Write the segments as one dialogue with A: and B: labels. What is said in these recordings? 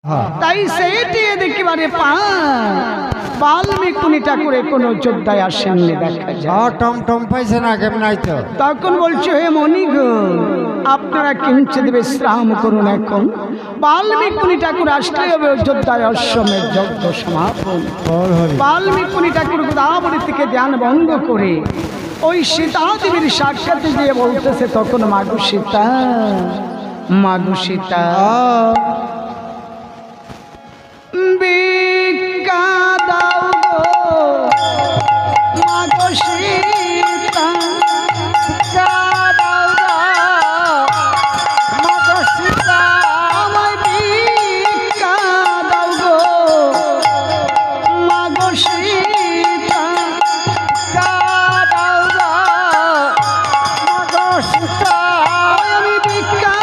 A: তাই সেইটি একেবারে বাল্মীকি ঠাকুরে কোন যোদ্ধায় আসেননি দেখা যায়।
B: টম পাইছে না কেমন নাই তো।
A: তখন বলছে হে মণিগণ আপনারা কিঞ্চিত বিশ্রাম করুন। এখন বাল্মীকি ঠাকুর আসলে হবে অযোধ্যায় অশ্বমেধ যজ্ঞ সমাপন। বাল্মীকি ঠাকুর গোদাবরী থেকে ধ্যান ভঙ্গ করে ওই সীতা দেবীর সাক্ষাৎ দিয়ে বলতেছে তখন মাগো সীতা, মাগো সীতা ভিক্ষা দাও গো, মাগো সীতা ভিক্ষা দাও গো, মাগো সীতা আমায় ভিক্ষা দাও গো, মাগো সীতা ভিক্ষা দাও গো, মাগো সীতা আমি ভিক্ষা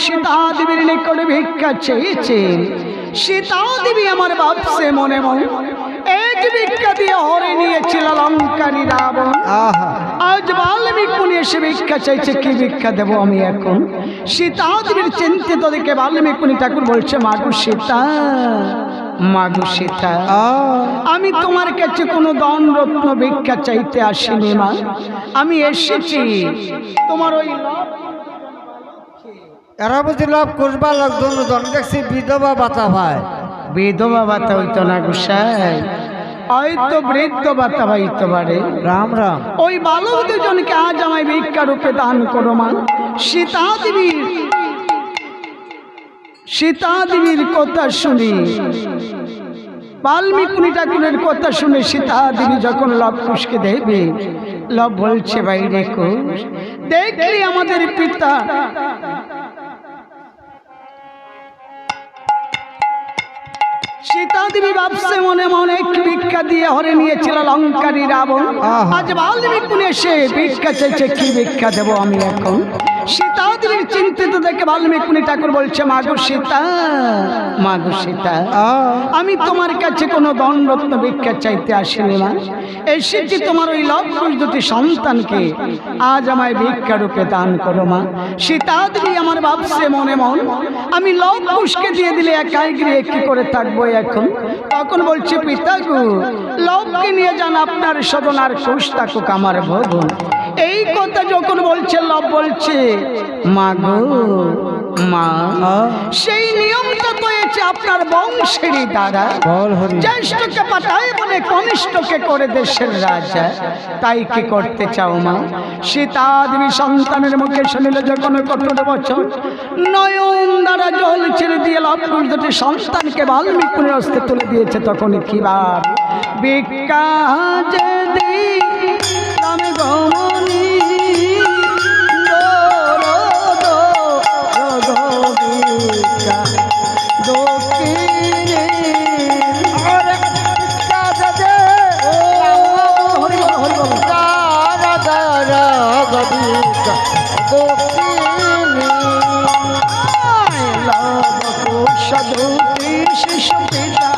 A: সীতা দেবীর নিকট ভিক্ষা চেয়েছেন। সীতা দেবী আমার ভাবছে মনে মনে এই যে ভিক্ষা দিয়ে হরে নিয়েছিল লঙ্কারী রাবণ, আজ বাল্মীকি এসে ভিক্ষা চাইছে, কি ভিক্ষা দেব আমি এখন? সীতা দেবীর চিন্তিত দেখে বাল্মীকি ঠাকুর বলছে মাগো সীতা, মাগো সীতা আমি তোমার কাছে কোনো ধন রত্ন ভিক্ষা চাইতে আসিনি মা, আমি এসেছি তোমার ওই
B: এরা বুঝি লাভ করবার লোকজন দেখছি বিধবা ভাতা ভাই।
A: বিধবা ভাতা হইতো না গোসাই, হয়তো বৃদ্ধ ভাতা হইতে পারে।
B: রাম রাম।
A: ওই বালক দুজনকে আজ আমায় ভিক্ষা রূপে দান করো মা। সীতা দেবীর কথা শুনি, বাল্মীকি ঠাকুরের কথা শুনে সীতা দেবী যখন লব কুশকে দেখবে, লব বলছে বাইরে কুশ দেখলি আমাদের পিতা সীতা দেবী ভাবছে মনে মনে ভিক্ষা দিয়ে হরে নিয়েছিল লঙ্কারী রাবণ, আজ বাল্মীকি এসে ভিক্ষা চাইছে, কি ভিক্ষা দেব আমি এখন? সীতা দেবীর চিন্তিত দেখে বাল্মীকি ঠাকুর বলছে মাগো সীতা, মাগো সীতা আমি তোমার কাছে কোনো ধন রত্ন ভিক্ষা চাইতে আসিনি মা, এসেছি তোমার ওই লবকুশ দুটি সন্তানকে আজ আমায় ভিক্ষা রূপে দান করো মা। সীতা দেবী আমার ভাবছে মনে মন আমি লবকুশকে দিয়ে দিলে একাই গৃহে কি করে থাকবো এখন? তখন বলছে পিতা গো লবকে নিয়ে যান আপনার সদন, আর কুশ থাকুক আমার ভবন। এই কথা যখন বলছে লব বলছে মা গো মা, সেই নিয়মটা তো হয়েছে আপনার বংশেরই দ্বারা, জ্যেষ্ঠকে পাঠায় বলে কনিষ্ঠকে করে দেশের রাজা, তাই কি করতে চাও মা? সীতা দেবী সন্তানের মুখে শুনিল যখন কঠোর বচন, নয়ন দ্বারা জল ছেড়ে দিয়ে লবকুশ দুটি সন্তানকে বাল্মীকির হস্তে তুলে দিয়েছে। তখন কি বার ভিক্ষা যে দিলাম গমনি শিশু পিতা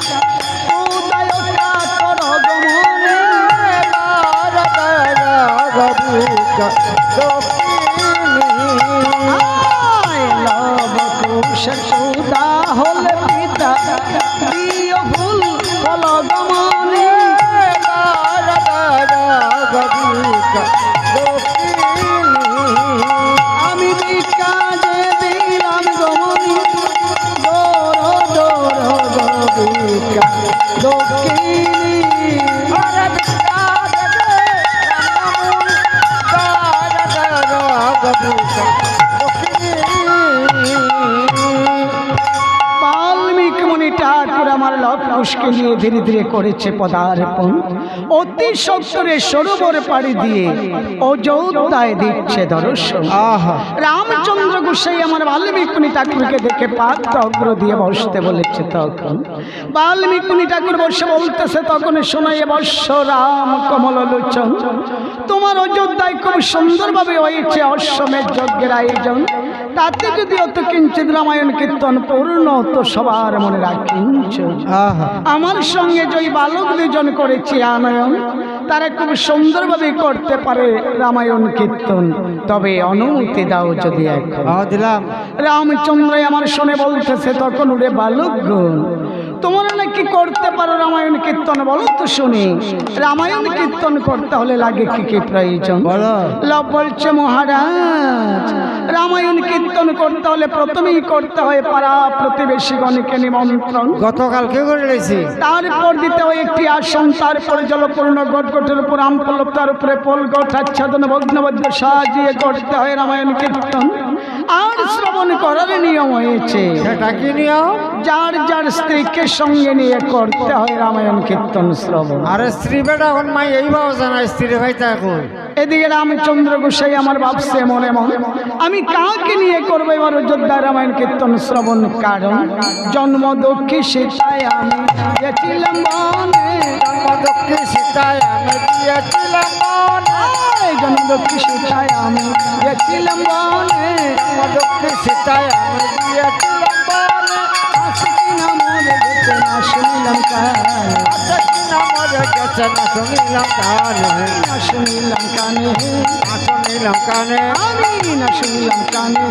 A: উদয় কাতর গমনে লবকুশ সুদা হলে পিতা প্রিয় ভুল ফল গমনে আমি ভিক্ষা যে দিলাম গমনি দক্ষিণী ধীরে ধীরে করেছে পদার্পণ। অতি সত্তরে সরোবর পাড়ি দিয়ে অযোধ্যায় দিচ্ছে দর্শন।
B: আহা
A: রামচন্দ্র গোসাই আমার বাল্মীকি ঠাকুরকে দেখে পাত্র অগ্র দিয়ে বসতে বলেছে। তখন বাল্মীকি ঠাকুর বসে বলতেছে, তখন শোনাইয়ে বর্ষ রাম কমল লোচন, তোমার অযোধ্যায় খুব সুন্দরভাবে হয়েছে অশ্বমেধ যজ্ঞের আয়োজন। তাতে যদি অত কিঞ্চিত রামায়ণ কীর্তন পূর্ণ তো সবার মনে রাখিঞ্চ।
B: আহা
A: আমার সঙ্গে যে বালক দুজন করেছে আনয়ন, তারা খুব সুন্দরভাবে করতে পারে রামায়ণ কীর্তন, তবে অনুমতি দাও যদি এখন।
B: দিলাম।
A: রামচন্দ্র আমার শুনে বলতেছে, তখন উড়ে বালকগণ, তোমরা নাকি করতে পারো রামায়ণ কীর্তন, বলো তো শুনি। রামায়ণ কীর্তন করতে হলে লাগে কি কি প্রয়োজন?
B: বলো।
A: লব বলছে, মহারাজ রামায়ণ কীর্তন করতে হলে প্রথমেই করতে হয় পাড়া প্রতিবেশীগণকে নিমন্ত্রণ,
B: গতকালকে করে রয়েছি।
A: তারপর দিতে হয় একটি আসন, তারপরে জলপূর্ণ গটগটের উপর আমপল্লব, তার উপরে পলগট আচ্ছাদন ভগ্নবদ্ধ সাজিয়ে করতে হয় রামায়ণ কীর্তন। আর শ্রবণ করার নিয়ম হয়েছে,
B: সেটা কি নিয়ম?
A: যার যার স্ত্রীকে সঙ্গে নিয়ে করতে হয় রামায়ণ কীর্তন শ্রবণ।
B: আরে স্ত্রী বেটা এখন মাই এই ভাব জানা, স্ত্রী ভাইটা এখন।
A: এদিকে রামচন্দ্র গোসাই আমার ভাবছে মনে মন, আমি কাকে নিয়ে করবো এবার অযোধ্যা রামায়ণ কীর্তন শ্রবণ? কারণ জন্ম দক্ষী সীতায় আমি গেছিলাম বনে,
B: জন্মদক্ষী সীতায় আমি দিয়েছিলাম বনে,
A: জন্ম দক্ষী সীতায় আমি গেছিলাম বনে,
B: জন্মদক্ষী সীতায় আমি দিয়েছিলাম বনে।
A: আসি না মরে গেছে না শুনিলাম কানে,
B: আচ্ছা কি না মরে গেছে না শুনিলাম কানে,
A: না শুনিলাম কানে,
B: না শুনিলাম কানে,
A: আমি না শুনিলাম কানে,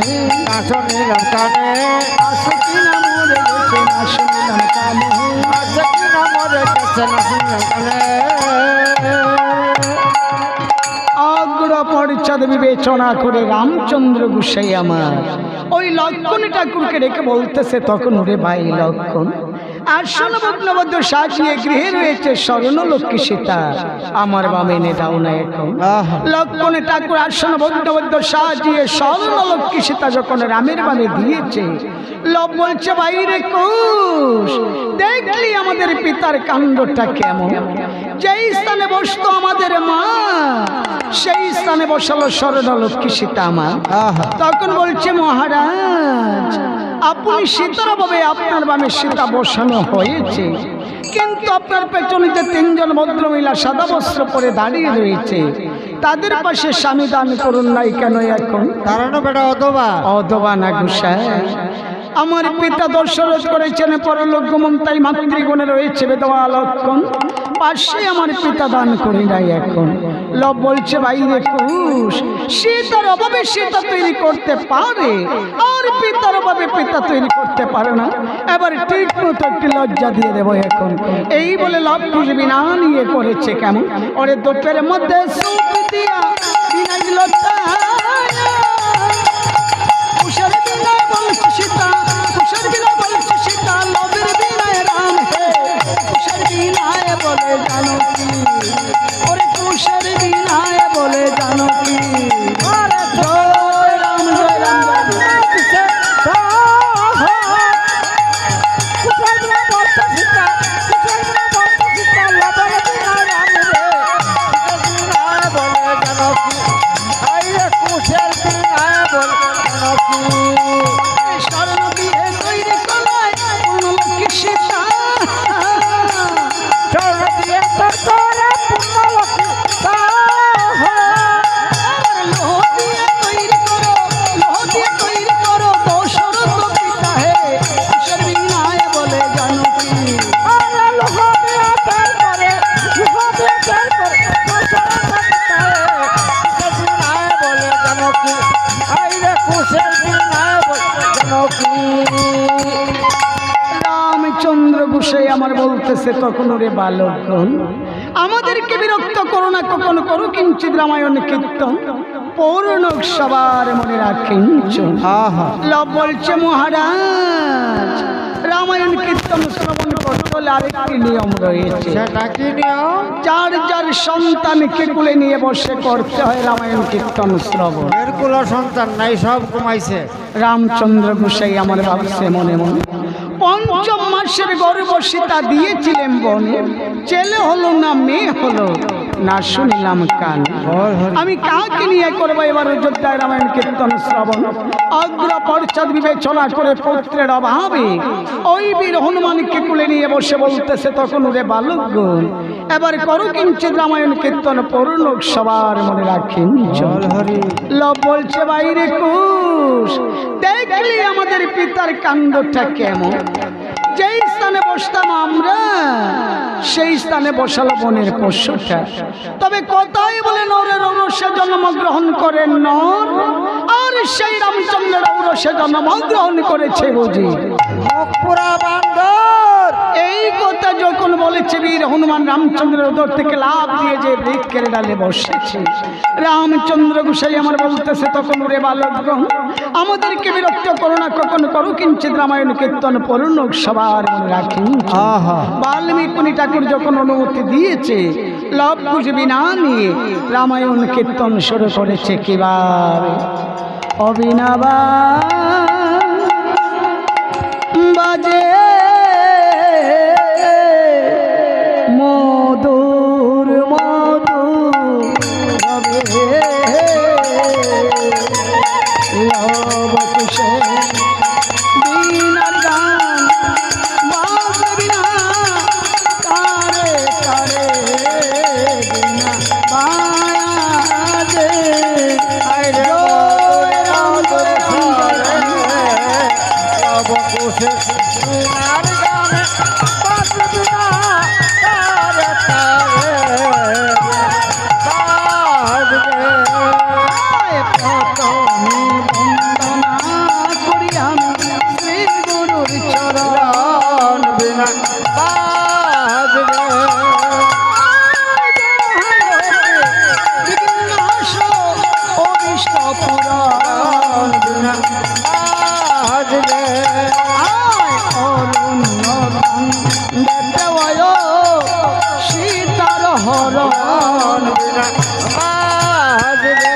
B: না শুনিলাম কানে।
A: আসি না মরে গেছে না শুনিলাম কানে।
B: আচ্ছা কি না মরে গেছে না শুনিলাম কানে।
A: অগ্র পরিচ্ছদ বিবেচনা করে রামচন্দ্র গোসাই আমার ওই লক্ষণ ঠাকুরকে রেখে বলতেছে, তখন ওরে ভাই লক্ষণ, আসন ভগ্নবদ্ধ সাজিয়ে গৃহে রয়েছে স্বর্ণ লক্ষ্মী সীতা, আমার বামে এনে দাও না এখন।
B: আহা
A: লক্ষণ ঠাকুর আসন ভগ্নবদ্ধ সাজিয়ে স্বর্ণ লক্ষ্মী সীতা যখন রামের বামে দিয়েছে, লব বলছে, বাইরে কোষ দেখলি আমাদের পিতার কাণ্ডটা কেমন। যেই স্থানে বসতো আমাদের মা, সেই স্থানে বসালো স্বর্ণ লক্ষ্মী সীতা মা।
B: আহা
A: তখন বলছে, মহারাজ আপনি সীতার ভাবে আপনার বামে সীতা বসানো হয়েছে, কিন্তু আপনার পেছনে যে তিনজন ভদ্রমহিলা সাদা বস্ত্র পরে দাঁড়িয়ে রয়েছে, তাদের পাশে স্বামী দান করুন নাই কেন এখন?
B: তারানো বেটা অথবা
A: অথবা না গোসাই, আমার পিতা দশরথ করেছেন পরলোক গমন, তাই মাতৃগণে রয়েছে বেদবা লক্ষণ, পাশে আমার পিতা দান করি নাই এখন। লব বলছে, বাইরে কুশ সীতার অভাবে সীতা তৈরি করতে পারে, আর পিতার অভাবে পিতা তৈরি করতে পারে না। এবার ঠিক মতো একটি লজ্জা দিয়ে দেবো এখন। এই বলে লব কুশ বিনা নিয়ে করেছে কেমন, ওরে দোপের মধ্যে সুপ দিয়া বিনা লজ্জা কুশের বিনায় বলছে সীতা, কুশের বিনায় বলছে সীতা, লবের বিনায় রাম হে, কুশের বিনায় বলে জানো কি, ওরে কুশের বিনায় বলে জানো কি। আরে জয় রাম জয় রাম জয় রাম। স্বর্ণ দিয়ে তৈরি করায় পূর্ণ লক্ষ্মী সীতা, লোহ দিয়ে তৈরি করো, লোহ দিয়ে তৈরি করো দশরথ পিতা হে, কুশের বিনায় বলে জানো কি। রামচন্দ্র গোসাই আমার বলতেছে, তখন ওরে বালকগণ, আমাদেরকে বিরক্ত করো না, কখন করো কিঞ্চিত রামায়ণ কীর্তন পূর্ণ সবার মনে রাখিঞ্চন।
B: আহা
A: লব বলছে, মহারাজ রামায়ণ কীর্তন শ্রবণ করতে হলে আরেকটি নিয়ম রয়েছে,
B: সেটা কি নিয়ম?
A: যার যার সন্তানকে কুলে নিয়ে বসে করতে হয় রামায়ণ কীর্তন শ্রবণ।
B: এর কুলো সন্তান নাই, সব কমাইছে।
A: রামচন্দ্র গোসাই আমার ভাবছে মনে মনে, পঞ্চম মাসের গর্ভ সীতা দিয়েছিলেন বনে, ছেলে হলো না মেয়ে হলো না শুনিলাম কান। আমি কাকে নিয়ে করবো এবার অযোধ্যায় রামায়ণ কীর্তন শ্রবণ? অগ্র পশ্চাৎ বিবেচনা করে পুত্রের অভাবে ওই বীর হনুমানকে কুলে নিয়ে বসে বলতেছে তখন ওরে বালকগণ, এবার করো কিঞ্চিত রামায়ণ কীর্তন পূর্ণ সবার মনে রাখেন।
B: জল হরি
A: লব বলছে বাইরে কুশ, দেখলি আমাদের পিতার কাণ্ডটা কেমন। যেই স্থানে বসতাম আমরা সেই স্থানে বসালো বনের পশুটা। তবে কথাই বলে নরের ঔরসে জন্মগ্রহণ করেন নর, আর সেই রামচন্দ্রের ঔরসে জন্মগ্রহণ করেছে বুঝি
B: মুখপুরা বান্দর।
A: এই কথা যখন বলেছে বীর হনুমান রামচন্দ্রের উদর থেকে লাফ দিয়ে যে বৃক্ষের ডালে বসেছে, রামচন্দ্র গোসাই আমার বলতেছে তখন ওরে বালকগণ, আমাদেরকে বিরক্ত করো না, কখন করো কিঞ্চিত রামায়ণ কীর্তন পূর্ণ সবার মনে রাখেন।
B: আহা
A: বাল্মীকি ঠাকুর যখন অনুমতি দিয়েছে লব বুঝবি না নিয়ে রামায়ণ কীর্তন শুরু করেছে কিভাবে। অবিনাবা বাজে মধুর মধুর রবে লব কুশে বীণার গান বাজবে না তারে তারে বীণা বাজে আইরে রাম করে
B: অবকুশে বিনার গানে বাজবে না তারে তারে বাজবে।
A: প্রথমে বন্দনা করি আমি শ্রী গুরুর চরণ।
B: চরণ বিনা বাজবে।
A: বিঘ্নাশ অভিষ্ট পুরাণ
B: বিনা বাজবে।
A: অরুণ দেবয় সীতার হরণ
B: বিনা বাজবে।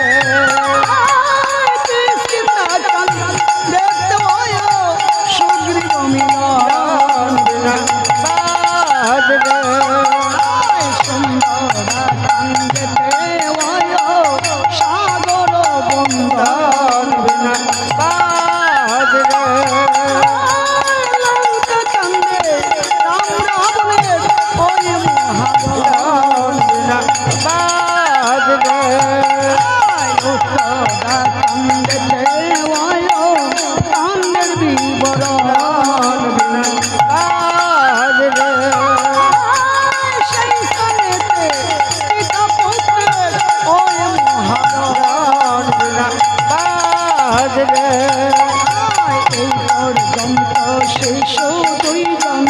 A: সুগ্রীব মিলন
B: বিনা বাজবে।
A: সাগর বন্দন
B: বিনা বাজবে।
A: রাম রাবণের ওই মহাবন
B: বিনা বাজবে।
A: কান্দের বিবরণ
B: বিনা বাজবে।
A: সেই স্থানেতে পিতা পুত্রের ওই মহাবন
B: বিনা বাজবে।
A: এই পর্যন্ত শিশু দুইজন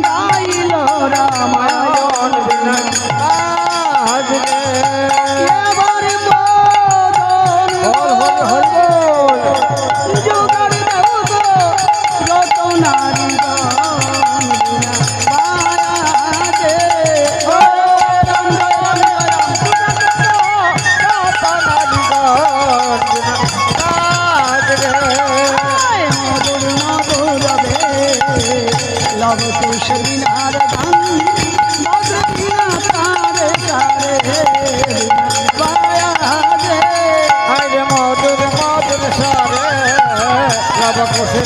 A: গাইল রামায়ণ
B: বিনা বাজবে।
A: এবার বদন যুগের দেব রতনারি গান বিনা বাজে। রাম রাম মধুর মধুর রবে লব কুশল বিনার গান বাজবে না তারে তারে বাজে।
B: মধুর মধুর সারে লব কুশে